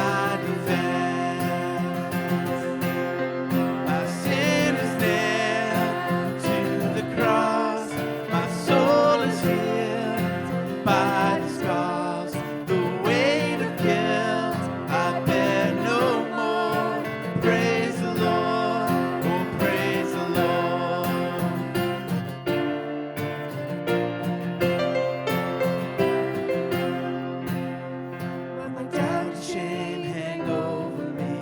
my defense. My sin is nailed to the cross. My soul is healed by the scars. The weight of guilt I bear no more. Praise the Lord, oh praise the Lord. Let my doubt and shame hang over me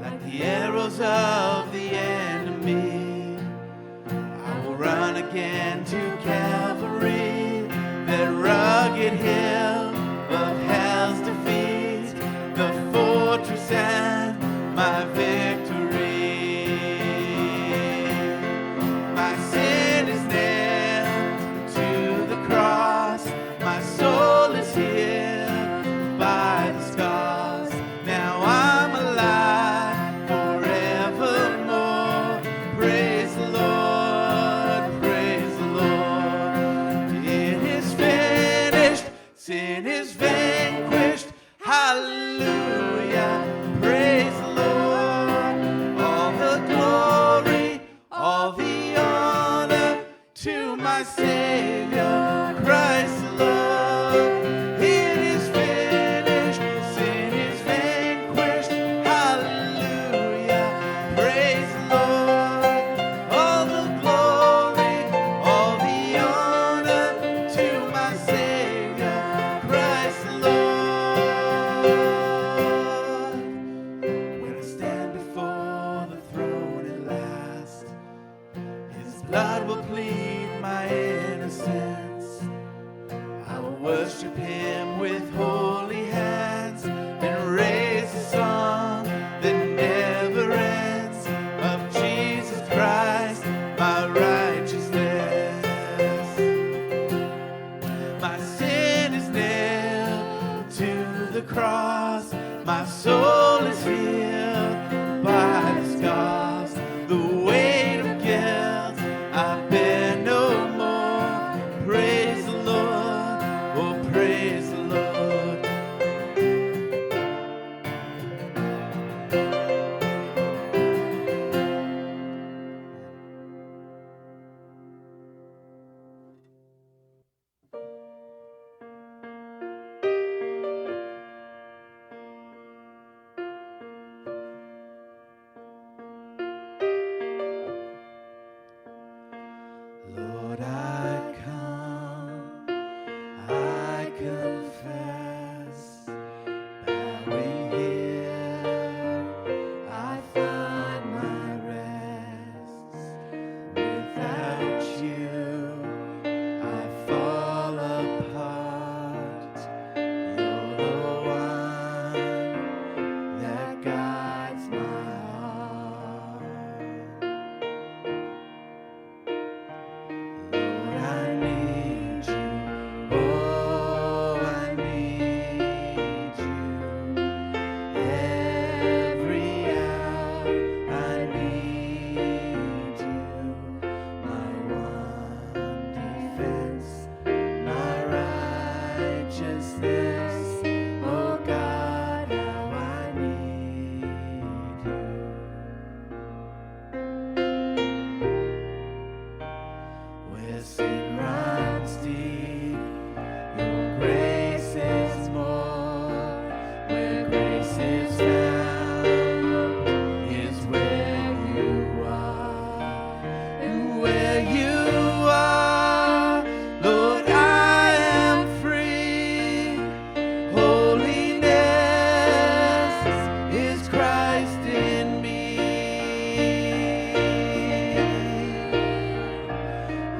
like the arrows of the enemy. I will run again to Calvary, that rugged hill of hell's defeat, the fortress and my victory. My sin is nailed to the cross. My soul is healed by the scars. Now I'm alive forevermore. Praise the Lord, praise the Lord. It is finished, sin is vanquished. Hallelujah, praise the Lord. All the glory, all the honor to my Savior, Christ the Lord. It is finished, sin is vanquished. Hallelujah, praise the Lord. All the glory, all the honor to my Savior, Christ the Lord. When I stand before the throne at last, His blood will plead my innocence. I will worship Him with holy hands and raise a song that never ends of Jesus Christ, my righteousness. My sin is nailed to the cross. My soul is healed by the scars. The weight of guilt I bear no more. Praise the Lord, oh praise the Lord. Lord, I come, I confess, bowing here, I find my rest. Without you, I fall apart. You're the one that guides my heart. Lord, I need you. Oh, I need you. Every hour I need you. My one defense, my righteousness. Oh God, how I need you. Where sin runs deep, your grace is more. Where grace is found is where you are. And where you are, Lord, I am free. Holiness is Christ in me.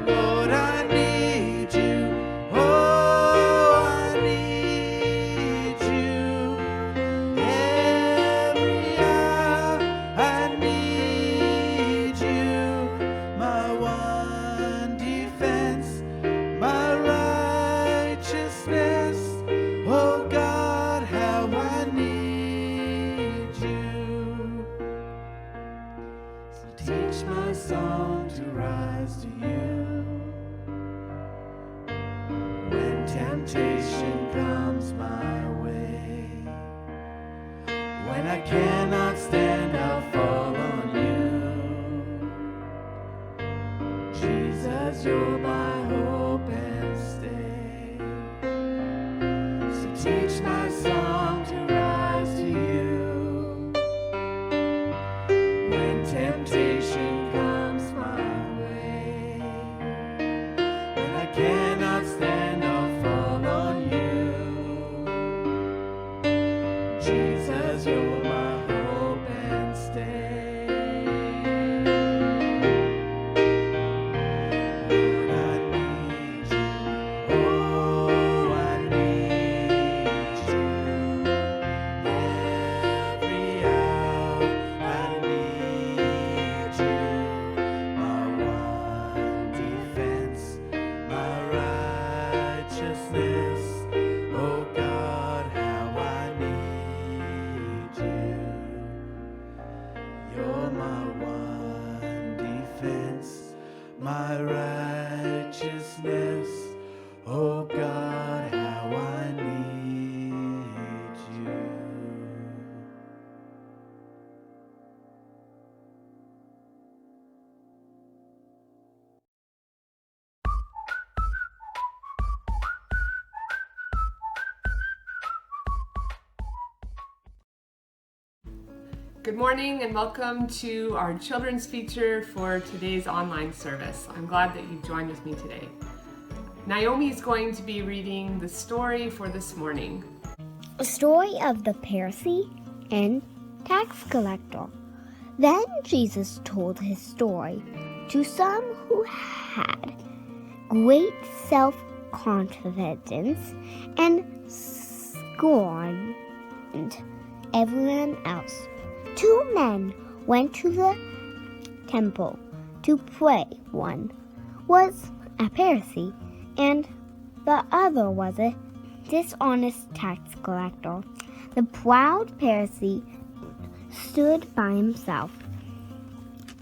Lord, I need you. Oh, I need you. Every hour I need you. My one defense, my righteousness. Oh God, how I need you. So teach my song to rise to you. When temptation comes my way, I cannot stand, I'll fall on you. Jesus, you're my hope and stay. So teach my song to rise to you. When temptation comes my way, when I cannot stand, I'll fall on you. Jesus, you're my hope and stay. Lord, I need you. Oh, I need you. Every hour I need you. My one defense, my righteousness. Oh God, how I need you. You're my one defense, my righteousness. Oh God, how I need you. Good morning and welcome to our children's feature for today's online service. I'm glad that you've joined with me today. Naomi is going to be reading the story for this morning. A story of the Pharisee and tax collector. Then Jesus told his story to some who had great self-confidence and scorned everyone else. 2 men went to the temple to pray. One was a Pharisee, and the other was a dishonest tax collector. The proud Pharisee stood by himself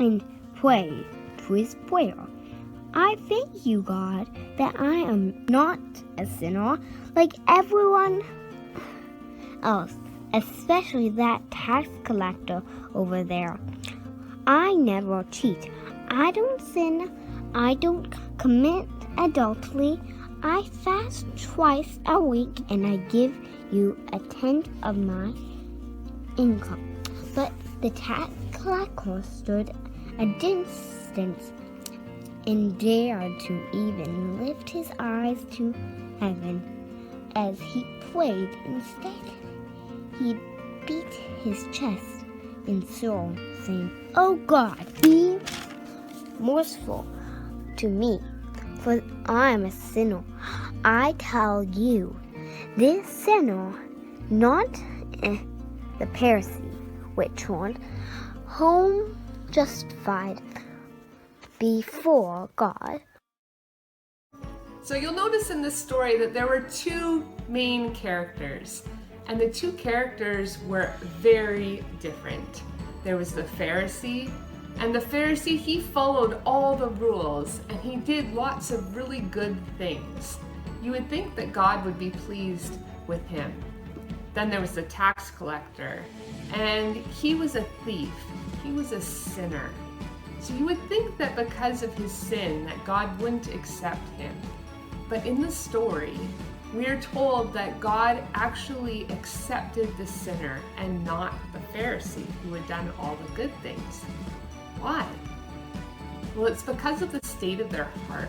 and prayed to his prayer. I thank you, God, that I am not a sinner like everyone else, especially that tax collector over there. I never cheat. I don't sin. I don't commit adultery. I fast twice a week and I give you a tenth of my income. But the tax collector stood a distance and dared to even lift his eyes to heaven as he prayed. Instead, he beat his chest in sorrow, saying, "Oh God, be merciful to me, for I am a sinner." I tell you, this sinner, not the Pharisee, returned home justified before God. So you'll notice in this story that there were 2 main characters, and the 2 characters were very different. There was the Pharisee, and the Pharisee, he followed all the rules and he did lots of really good things. You would think that God would be pleased with him. Then there was the tax collector, and he was a thief. He was a sinner. So you would think that because of his sin that God wouldn't accept him. But in the story, we are told that God actually accepted the sinner and not the Pharisee who had done all the good things. Why? Well, it's because of the state of their heart.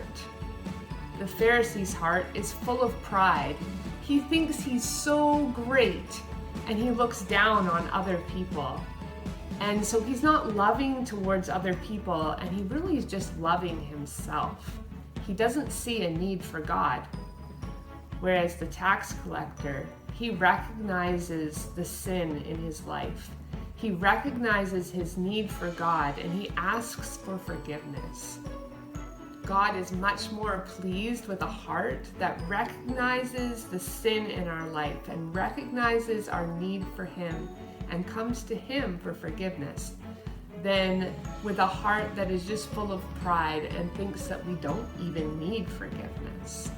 The Pharisee's heart is full of pride. He thinks he's so great and he looks down on other people. And so he's not loving towards other people, and he really is just loving himself. He doesn't see a need for God. Whereas the tax collector, he recognizes the sin in his life. He recognizes his need for God and he asks for forgiveness. God is much more pleased with a heart that recognizes the sin in our life and recognizes our need for him and comes to him for forgiveness than with a heart that is just full of pride and thinks that we don't even need forgiveness.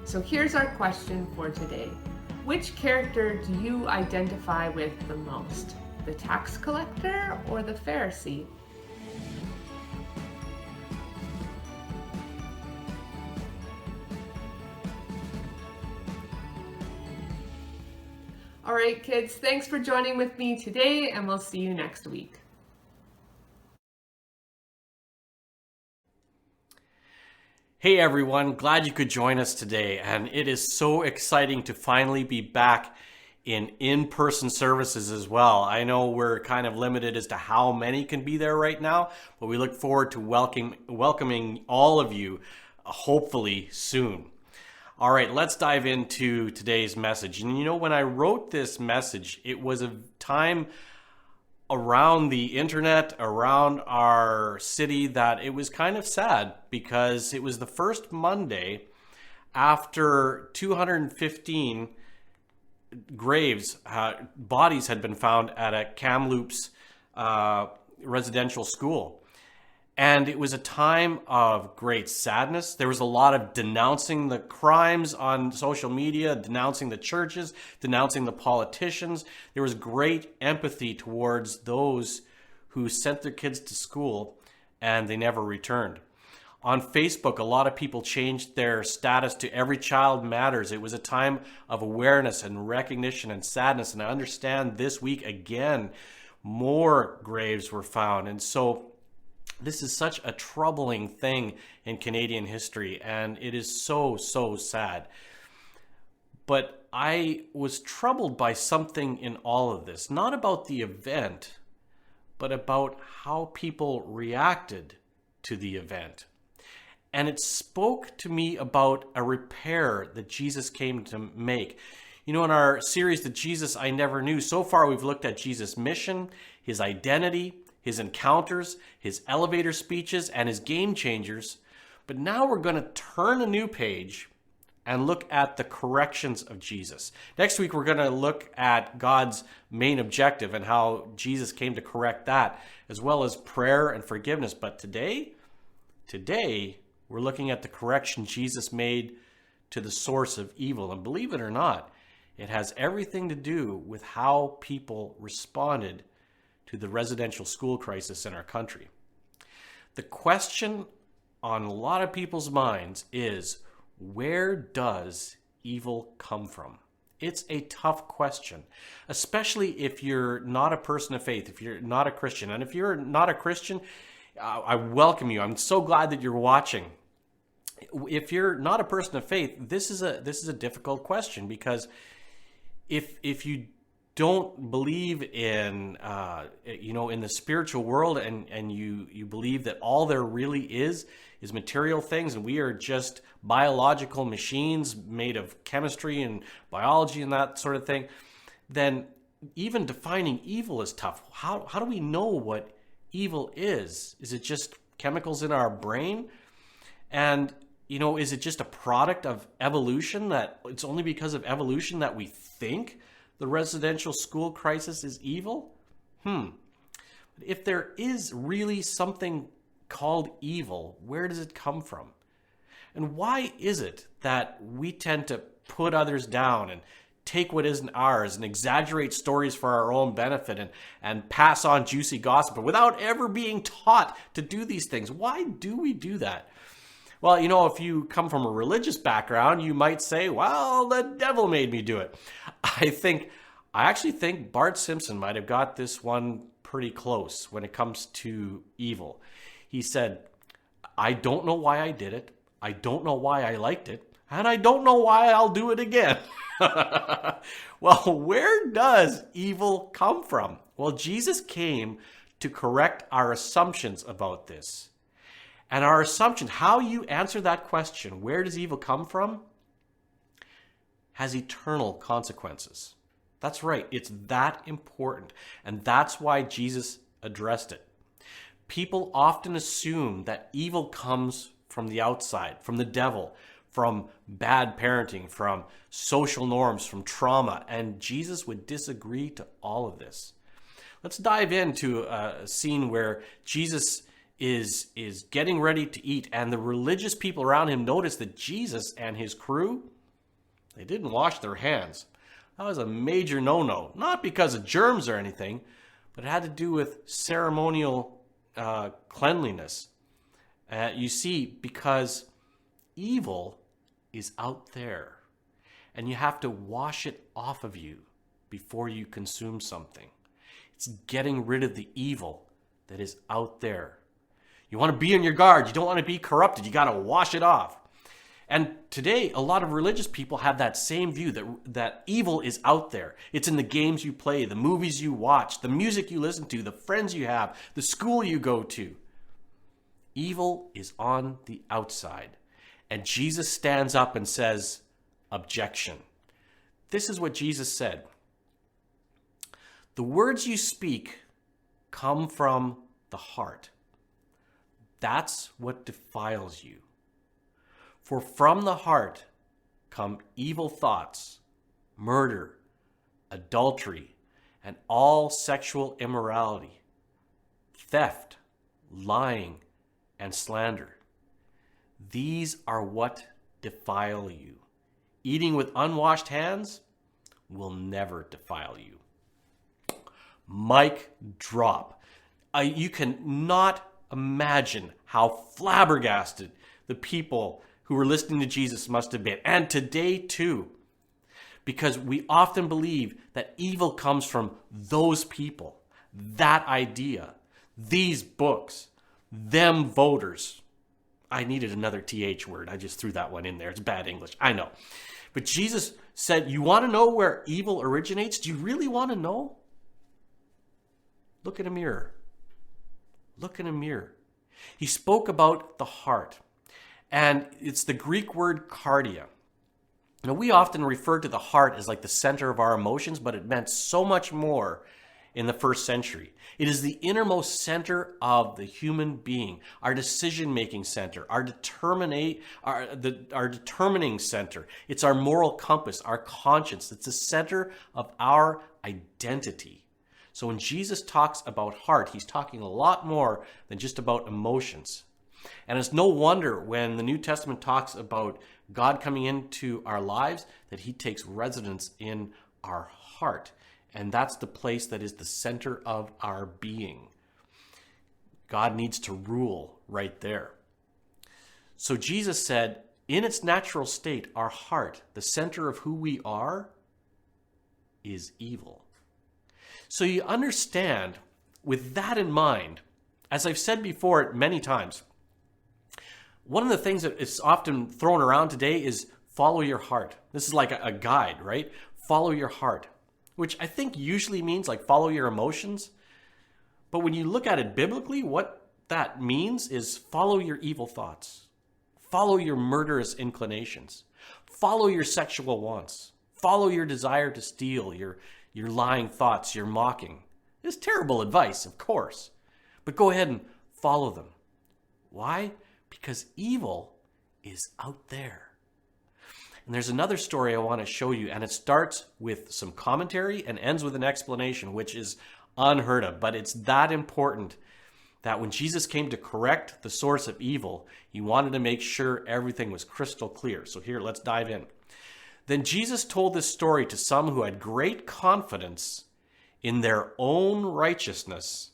So here's our question for today. Which character do you identify with the most? The tax collector or the Pharisee? All right, kids, thanks for joining with me today, and we'll see you next week. Hey everyone, glad you could join us today, and it is so exciting to finally be back in-person services as well. I know we're kind of limited as to how many can be there right now, but we look forward to welcoming all of you, hopefully soon. All right, let's dive into today's message. And you know, when I wrote this message, it was a time around the internet, around our city, that it was kind of sad because it was the first Monday after 215 graves, bodies had been found at a Kamloops residential school. And it was a time of great sadness. There was a lot of denouncing the crimes on social media, denouncing the churches, denouncing the politicians. There was great empathy towards those who sent their kids to school and they never returned. On Facebook, a lot of people changed their status to Every Child Matters. It was a time of awareness and recognition and sadness. And I understand this week again, more graves were found. And so this is such a troubling thing in Canadian history, and it is so, so sad. But I was troubled by something in all of this, not about the event, but about how people reacted to the event. And it spoke to me about a repair that Jesus came to make. You know, in our series, The Jesus I Never Knew, so far we've looked at Jesus' mission, his identity, his encounters, his elevator speeches, and his game changers. But now we're going to turn a new page and look at the corrections of Jesus. Next week, we're going to look at God's main objective and how Jesus came to correct that, as well as prayer and forgiveness. But today, we're looking at the correction Jesus made to the source of evil. And believe it or not, it has everything to do with how people responded to the residential school crisis in our country. The question on a lot of people's minds is, where does evil come from? It's a tough question, especially if you're not a person of faith, if you're not a Christian. And if you're not a Christian, I welcome you. I'm so glad that you're watching. If you're not a person of faith, this is a difficult question, because if you don't believe in in the spiritual world, and you believe that all there really is material things, and we are just biological machines made of chemistry and biology and that sort of thing, then even defining evil is tough. How do we know what evil is? Is it just chemicals in our brain? And is it just a product of evolution, that it's only because of evolution that we think the residential school crisis is evil? If there is really something called evil, where does it come from? And why is it that we tend to put others down and take what isn't ours and exaggerate stories for our own benefit and pass on juicy gossip without ever being taught to do these things? Why do we do that? Well, if you come from a religious background, you might say, well, the devil made me do it. I actually think Bart Simpson might have got this one pretty close when it comes to evil. He said, I don't know why I did it. I don't know why I liked it. And I don't know why I'll do it again. Well, where does evil come from? Well, Jesus came to correct our assumptions about this. And our assumption, how you answer that question, where does evil come from, has eternal consequences. That's right. It's that important. And that's why Jesus addressed it. People often assume that evil comes from the outside, from the devil, from bad parenting, from social norms, from trauma. And Jesus would disagree to all of this. Let's dive into a scene where Jesus is getting ready to eat, and the religious people around him notice that Jesus and his crew, they didn't wash their hands. That was a major no-no. Not because of germs or anything, but it had to do with ceremonial cleanliness. You see, because evil is out there, and you have to wash it off of you before you consume something. It's getting rid of the evil that is out there. You want to be on your guard. You don't want to be corrupted. You got to wash it off. And today, a lot of religious people have that same view that evil is out there. It's in the games you play, the movies you watch, the music you listen to, the friends you have, the school you go to. Evil is on the outside. And Jesus stands up and says, objection. This is what Jesus said. The words you speak come from the heart. That's what defiles you. For from the heart come evil thoughts, murder, adultery, and all sexual immorality, theft, lying, and slander. These are what defile you. Eating with unwashed hands will never defile you. Mic drop. You cannot imagine how flabbergasted the people who were listening to Jesus must have been, and today too, because we often believe that evil comes from those people, that idea, these books, them voters. I needed another TH word. I just threw that one in there. It's bad English. I know. But Jesus said, you want to know where evil originates? Do you really want to know? Look in a mirror. Look in a mirror. He spoke about the heart. And it's the Greek word cardia. Now, we often refer to the heart as like the center of our emotions, but it meant so much more in the first century. It is the innermost center of the human being, our decision-making center, our determining center. It's our moral compass, our conscience. It's the center of our identity. So when Jesus talks about heart, he's talking a lot more than just about emotions. And it's no wonder when the New Testament talks about God coming into our lives that he takes residence in our heart. And that's the place that is the center of our being. God needs to rule right there. So Jesus said, in its natural state, our heart, the center of who we are, is evil. So you understand, with that in mind, as I've said before many times, one of the things that is often thrown around today is follow your heart. This is like a guide, right? Follow your heart, which I think usually means like follow your emotions. But when you look at it biblically, what that means is follow your evil thoughts. Follow your murderous inclinations. Follow your sexual wants. Follow your desire to steal, your lying thoughts, your mocking. It's terrible advice, of course. But go ahead and follow them. Why? Because evil is out there. And there's another story I want to show you, and it starts with some commentary and ends with an explanation, which is unheard of. But it's that important that when Jesus came to correct the source of evil, he wanted to make sure everything was crystal clear. So here, let's dive in. Then Jesus told this story to some who had great confidence in their own righteousness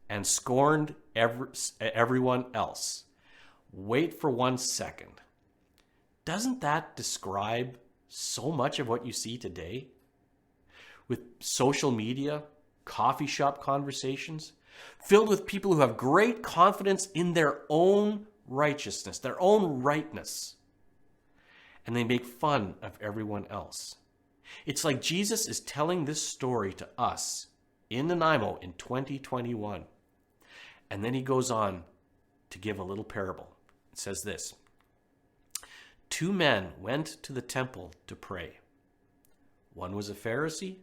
and scorned everyone else. Wait for 1 second. Doesn't that describe so much of what you see today? With social media, coffee shop conversations, filled with people who have great confidence in their own righteousness, their own rightness, and they make fun of everyone else. It's like Jesus is telling this story to us in Nanaimo in 2021. And then he goes on to give a little parable. It says this: 2 men went to the temple to pray. One was a Pharisee,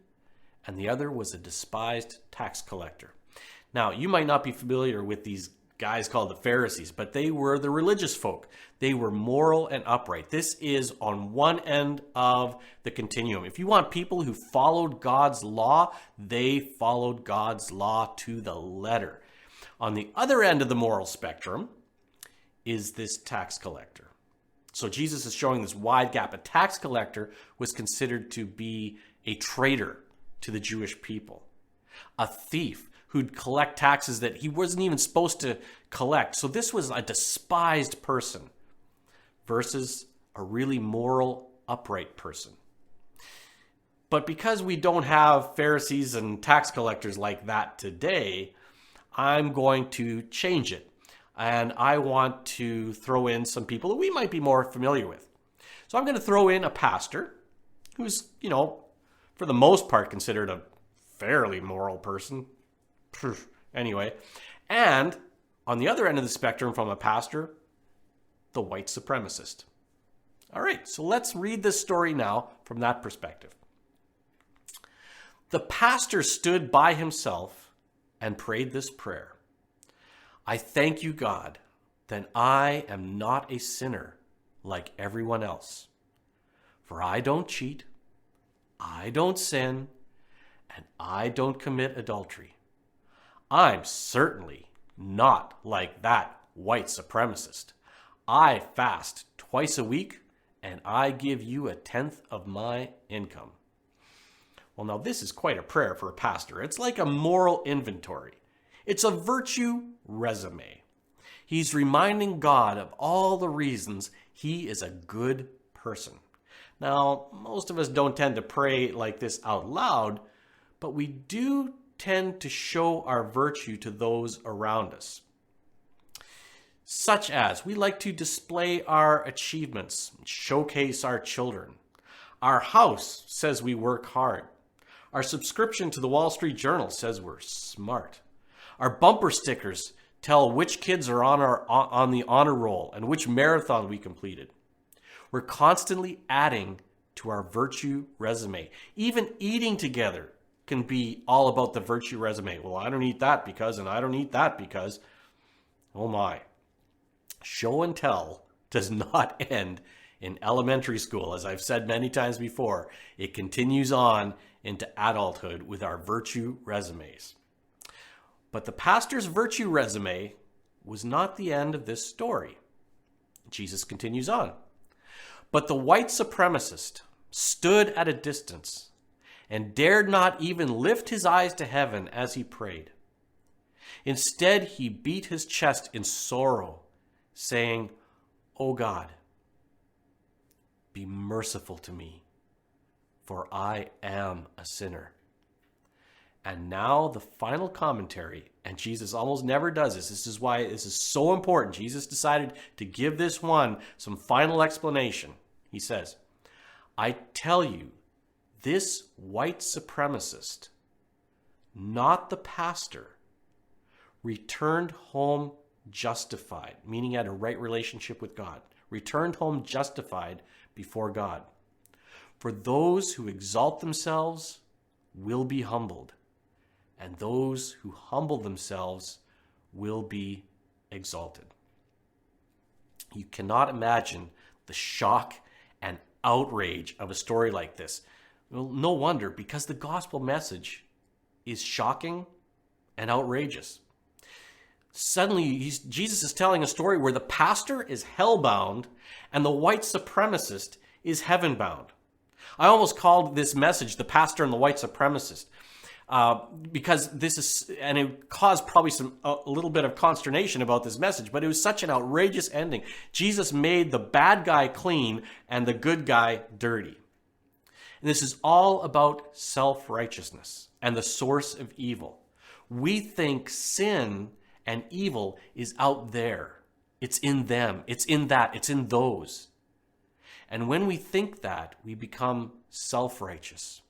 and the other was a despised tax collector. Now, you might not be familiar with these guys called the Pharisees, but they were the religious folk. They were moral and upright. This is on one end of the continuum. If you want people who followed God's law, they followed God's law to the letter. On the other end of the moral spectrum is this tax collector. So Jesus is showing this wide gap. A tax collector was considered to be a traitor to the Jewish people, a thief who'd collect taxes that he wasn't even supposed to collect. So this was a despised person versus a really moral, upright person. But because we don't have Pharisees and tax collectors like that today, I'm going to change it. And I want to throw in some people that we might be more familiar with. So I'm going to throw in a pastor who's, for the most part considered a fairly moral person. Anyway, and on the other end of the spectrum from a pastor, the white supremacist. All right, so let's read this story now from that perspective. The pastor stood by himself and prayed this prayer. I thank you, God, that I am not a sinner like everyone else. For I don't cheat, I don't sin, and I don't commit adultery. I'm certainly not like that white supremacist. I fast twice a week, and I give you 1/10 of my income. Well, now this is quite a prayer for a pastor. It's like a moral inventory. It's a virtue resume. He's reminding God of all the reasons he is a good person. Now, most of us don't tend to pray like this out loud, but we do tend to show our virtue to those around us. Such as, we like to display our achievements, showcase our children. Our house says we work hard. Our subscription to the Wall Street Journal says we're smart. Our bumper stickers tell which kids are on the honor roll and which marathon we completed. We're constantly adding to our virtue resume. Even eating together can be all about the virtue resume. Well, I don't eat that because, and I don't eat that because. Oh my. Show and tell does not end in elementary school. As I've said many times before, it continues on into adulthood with our virtue resumes. But the pastor's virtue resume was not the end of this story. Jesus continues on. But the white supremacist stood at a distance and dared not even lift his eyes to heaven as he prayed. Instead, he beat his chest in sorrow, saying, "O God, be merciful to me, for I am a sinner." And now the final commentary, and Jesus almost never does this. This is why this is so important. Jesus decided to give this one some final explanation. He says, I tell you, this white supremacist, not the pastor, returned home justified, meaning he had a right relationship with God, returned home justified before God. For those who exalt themselves will be humbled, and those who humble themselves will be exalted. You cannot imagine the shock and outrage of a story like this. Well, no wonder, because the gospel message is shocking and outrageous. Suddenly, Jesus is telling a story where the pastor is hellbound and the white supremacist is heaven-bound. I almost called this message The Pastor and the White Supremacist because this is, and it caused probably a little bit of consternation about this message, but it was such an outrageous ending. Jesus made the bad guy clean and the good guy dirty. And this is all about self-righteousness and the source of evil. We think sin and evil is out there. It's in them. It's in that. It's in those. And when we think that, we become self-righteous.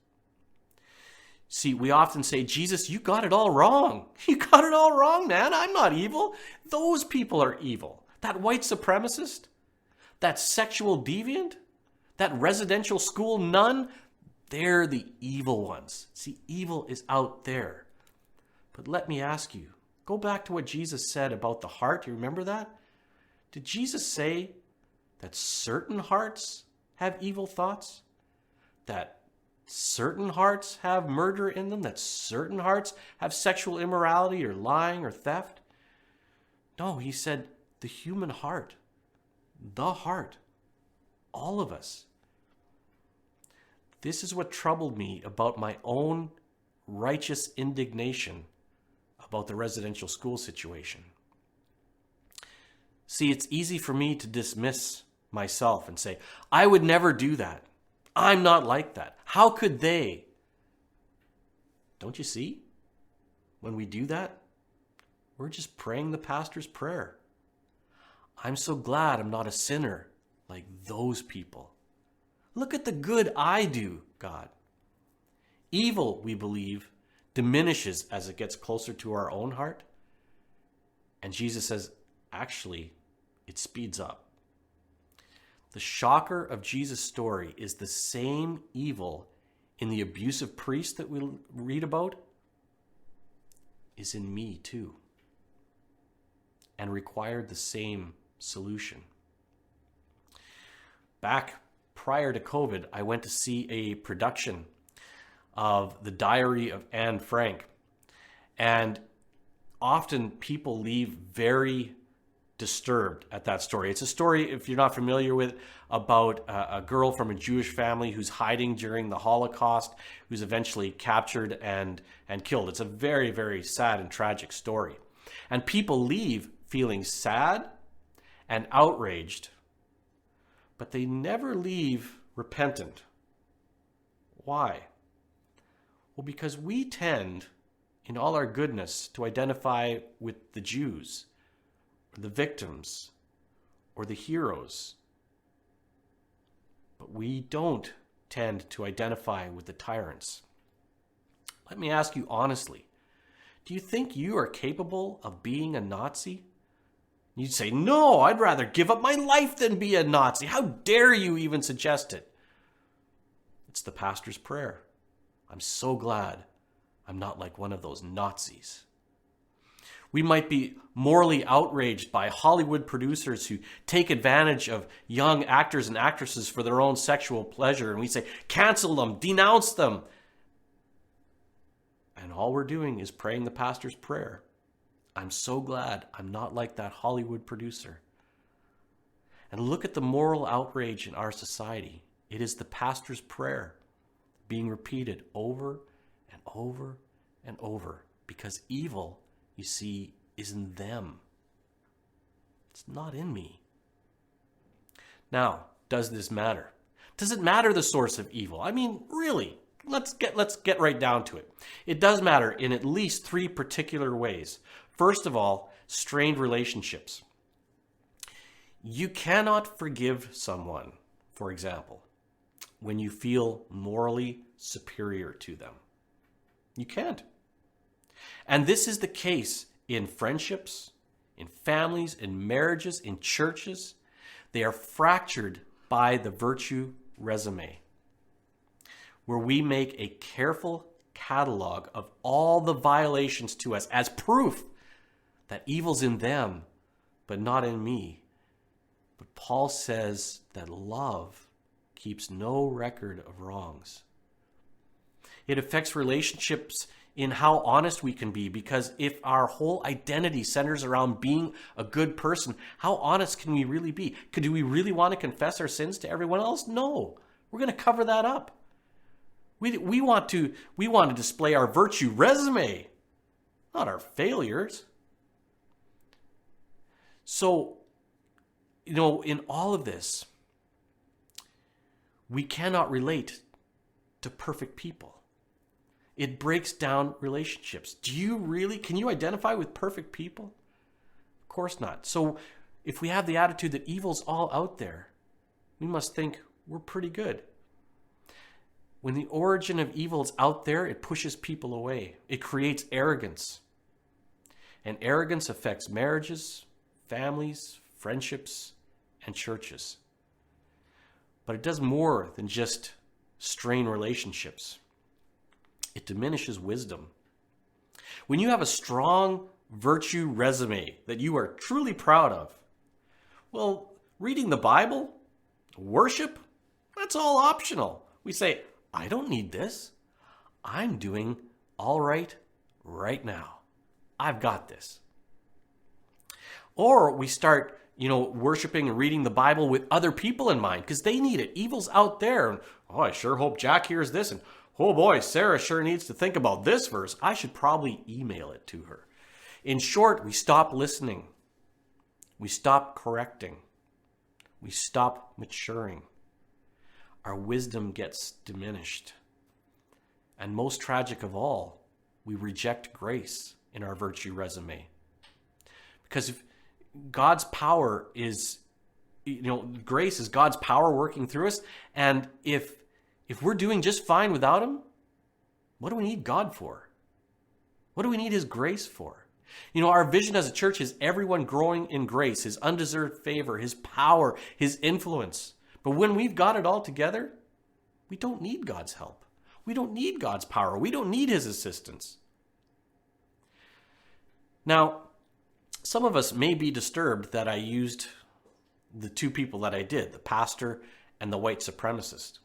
See, we often say, Jesus, you got it all wrong. You got it all wrong, man. I'm not evil. Those people are evil. That white supremacist, that sexual deviant, that residential school nun, they're the evil ones. See, evil is out there. But let me ask you, go back to what Jesus said about the heart. You remember that? Did Jesus say that certain hearts have evil thoughts? That certain hearts have murder in them? That certain hearts have sexual immorality or lying or theft? No, he said the human heart, the heart, all of us. this is what troubled me about my own righteous indignation about the residential school situation. See, it's easy for me to dismiss myself and say, I would never do that. I'm not like that. How could they? Don't you see? When we do that, we're just praying the pastor's prayer. I'm so glad I'm not a sinner like those people. Look at the good I do, God. Evil, we believe, diminishes as it gets closer to our own heart. And Jesus says, actually, it speeds up. The shocker of Jesus' story is the same evil in the abusive priest that we read about is in me too, and required the same solution. Back prior to COVID, I went to see a production of The Diary of Anne Frank. And often people leave very disturbed at that story. It's a story, if you're not familiar with, about a girl from a Jewish family who's hiding during the Holocaust, who's eventually captured and killed. It's a very, very sad and tragic story. And people leave feeling sad and outraged, but they never leave repentant. Why? Well, because we tend, in all our goodness, to identify with the Jews, or the victims, or the heroes. But we don't tend to identify with the tyrants. Let me ask you honestly, do you think you are capable of being a Nazi? You'd say, no, I'd rather give up my life than be a Nazi. How dare you even suggest it? It's the pastor's prayer. I'm so glad I'm not like one of those Nazis. We might be morally outraged by Hollywood producers who take advantage of young actors and actresses for their own sexual pleasure. And we say, cancel them, denounce them. And all we're doing is praying the pastor's prayer. I'm so glad I'm not like that Hollywood producer. And look at the moral outrage in our society. It is the pastor's prayer being repeated over and over and over, because evil, you see, is in them. It's not in me. Now, does this matter? Does it matter the source of evil? I mean, really, let's get right down to it. It does matter in at least three particular ways. First of all, strained relationships. You cannot forgive someone, for example, when you feel morally superior to them. You can't. And this is the case in friendships, in families, in marriages, in churches. They are fractured by the virtue resume, where we make a careful catalog of all the violations to us as proof that evil's in them, but not in me. But Paul says that love keeps no record of wrongs. It affects relationships in how honest we can be, because if our whole identity centers around being a good person, how honest can we really be? Do we really want to confess our sins to everyone else? No, we're going to cover that up. We want to display our virtue resume, not our failures. So, in all of this, we cannot relate to perfect people. It breaks down relationships. Can you identify with perfect people? Of course not. So if we have the attitude that evil's all out there, we must think we're pretty good. When the origin of evil is out there, it pushes people away. It creates arrogance. And arrogance affects marriages, families, friendships, and churches. But it does more than just strain relationships. It diminishes wisdom. When you have a strong virtue resume that you are truly proud of, well, reading the Bible, worship, that's all optional. We say, I don't need this. I'm doing all right now. I've got this. Or we start worshiping and reading the Bible with other people in mind, because they need it. Evil's out there. And, oh, I sure hope Jack hears this. And, oh boy, Sarah sure needs to think about this verse. I should probably email it to her. In short, we stop listening. We stop correcting. We stop maturing. Our wisdom gets diminished. And most tragic of all, we reject grace in our virtue resume. Because if God's power is, grace is God's power working through us. And if we're doing just fine without him, what do we need God for? What do we need his grace for? Our vision as a church is everyone growing in grace, his undeserved favor, his power, his influence. But when we've got it all together, we don't need God's help. We don't need God's power. We don't need his assistance. Now, some of us may be disturbed that I used the two people that I did, the pastor and the white supremacist.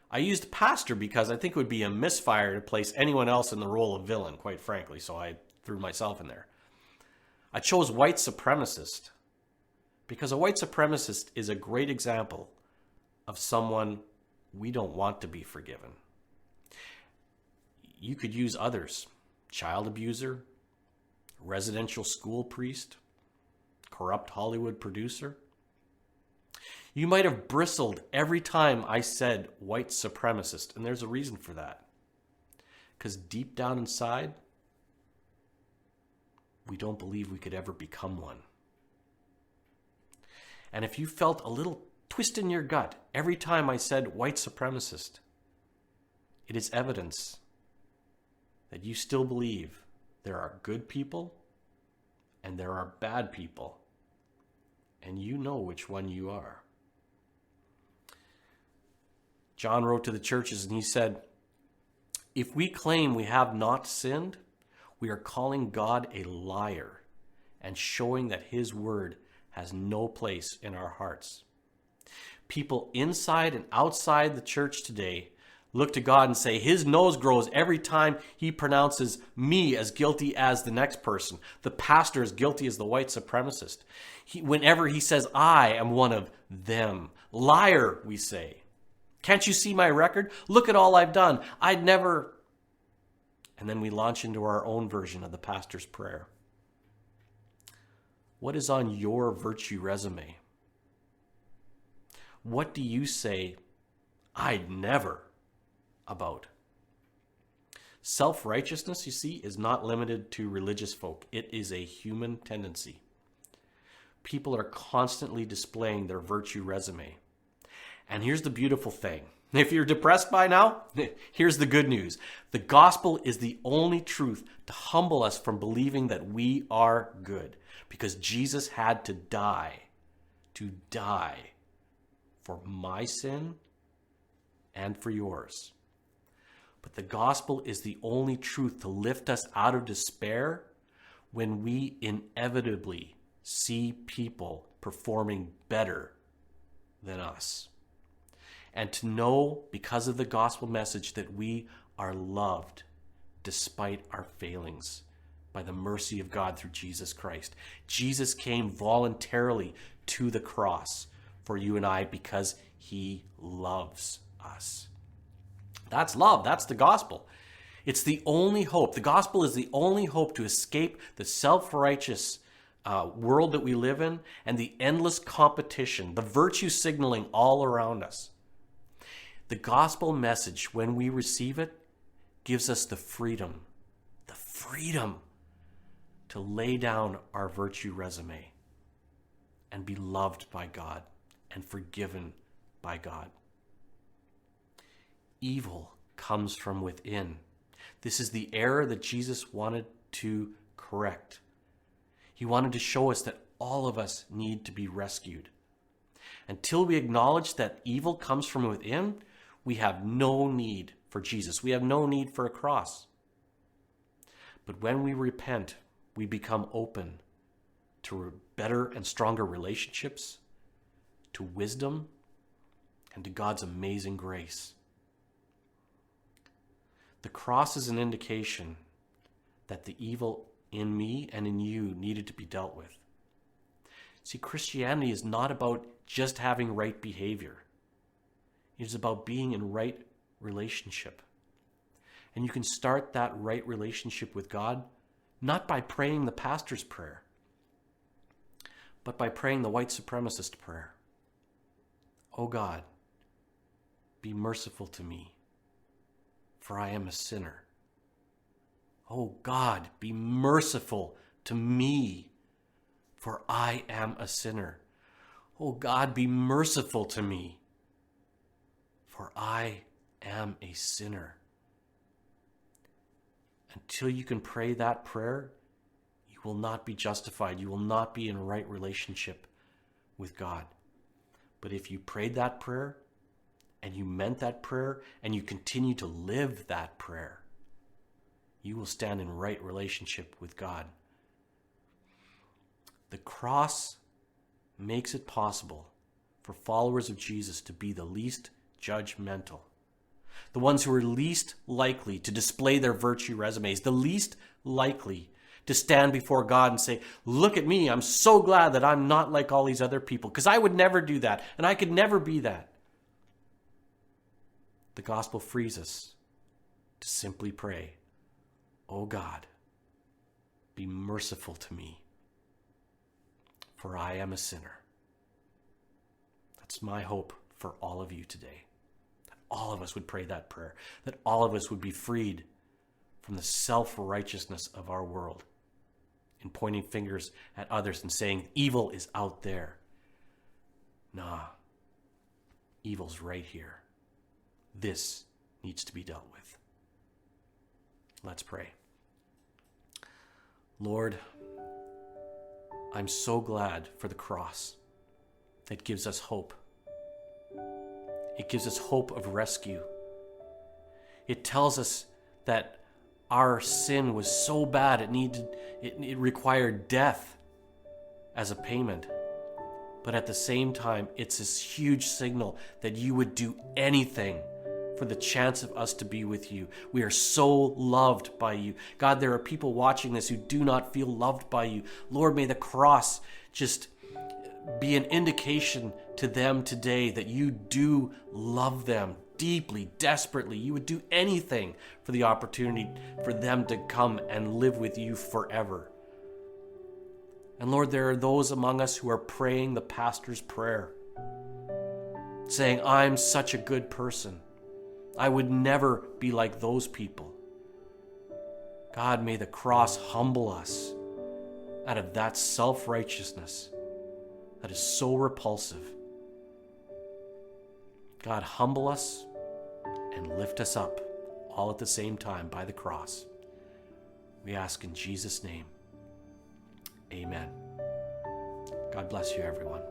I used pastor because I think it would be a misfire to place anyone else in the role of villain, quite frankly, so I threw myself in there. I chose white supremacist because a white supremacist is a great example of someone we don't want to be forgiven. You could use others: child abuser, residential school priest, corrupt Hollywood producer. You might have bristled every time I said white supremacist, and there's a reason for that. Because deep down inside, we don't believe we could ever become one. And if you felt a little twist in your gut every time I said white supremacist, it is evidence that you still believe there are good people and there are bad people, and you know which one you are. John wrote to the churches and he said, "If we claim we have not sinned, we are calling God a liar and showing that his word has no place in our hearts." People inside and outside the church today look to God and say his nose grows every time he pronounces me as guilty as the next person, the pastor as guilty as the white supremacist. Whenever he says, I am one of them. Liar, we say. Can't you see my record? Look at all I've done. I'd never... And then we launch into our own version of the pastor's prayer. What is on your virtue resume? What do you say, I'd never, about? Self-righteousness, you see, is not limited to religious folk. It is a human tendency. People are constantly displaying their virtue resume. And here's the beautiful thing. If you're depressed by now, here's the good news. The gospel is the only truth to humble us from believing that we are good, because Jesus had to die for my sin and for yours. But the gospel is the only truth to lift us out of despair when we inevitably see people performing better than us. And to know, because of the gospel message, that we are loved despite our failings by the mercy of God through Jesus Christ. Jesus came voluntarily to the cross for you and I because he loves us. That's love. That's the gospel. It's the only hope. The gospel is the only hope to escape the self-righteous world that we live in and the endless competition, the virtue signaling all around us. The gospel message, when we receive it, gives us the freedom to lay down our virtue resume and be loved by God and forgiven by God. Evil comes from within. This is the error that Jesus wanted to correct. He wanted to show us that all of us need to be rescued. Until we acknowledge that evil comes from within, we have no need for Jesus. We have no need for a cross. But when we repent, we become open to better and stronger relationships, to wisdom, and to God's amazing grace. The cross is an indication that the evil in me and in you needed to be dealt with. See, Christianity is not about just having right behavior. It is about being in right relationship. And you can start that right relationship with God not by praying the pastor's prayer, but by praying the white supremacist prayer. Oh God, be merciful to me, for I am a sinner. Oh God, be merciful to me, for I am a sinner. Oh God, be merciful to me, for I am a sinner. Until you can pray that prayer, you will not be justified. You will not be in right relationship with God. But if you prayed that prayer, and you meant that prayer, and you continue to live that prayer, you will stand in right relationship with God. The cross makes it possible for followers of Jesus to be the least judgmental. The ones who are least likely to display their virtue resumes, the least likely to stand before God and say, look at me, I'm so glad that I'm not like all these other people, because I would never do that, and I could never be that. The gospel frees us to simply pray, oh God, be merciful to me, for I am a sinner. That's my hope for all of you today. That all of us would pray that prayer. That all of us would be freed from the self-righteousness of our world in pointing fingers at others and saying, evil is out there. Nah, evil's right here. This needs to be dealt with. Let's pray. Lord, I'm so glad for the cross. It gives us hope. It gives us hope of rescue. It tells us that our sin was so bad it required death as a payment. But at the same time, it's this huge signal that you would do anything for the chance of us to be with you. We are so loved by you. God, there are people watching this who do not feel loved by you. Lord, may the cross just be an indication to them today that you do love them deeply, desperately. You would do anything for the opportunity for them to come and live with you forever. And Lord, there are those among us who are praying the pastor's prayer, saying, I'm such a good person. I would never be like those people. God, may the cross humble us out of that self-righteousness that is so repulsive. God, humble us and lift us up all at the same time by the cross. We ask in Jesus' name. Amen. God bless you, everyone.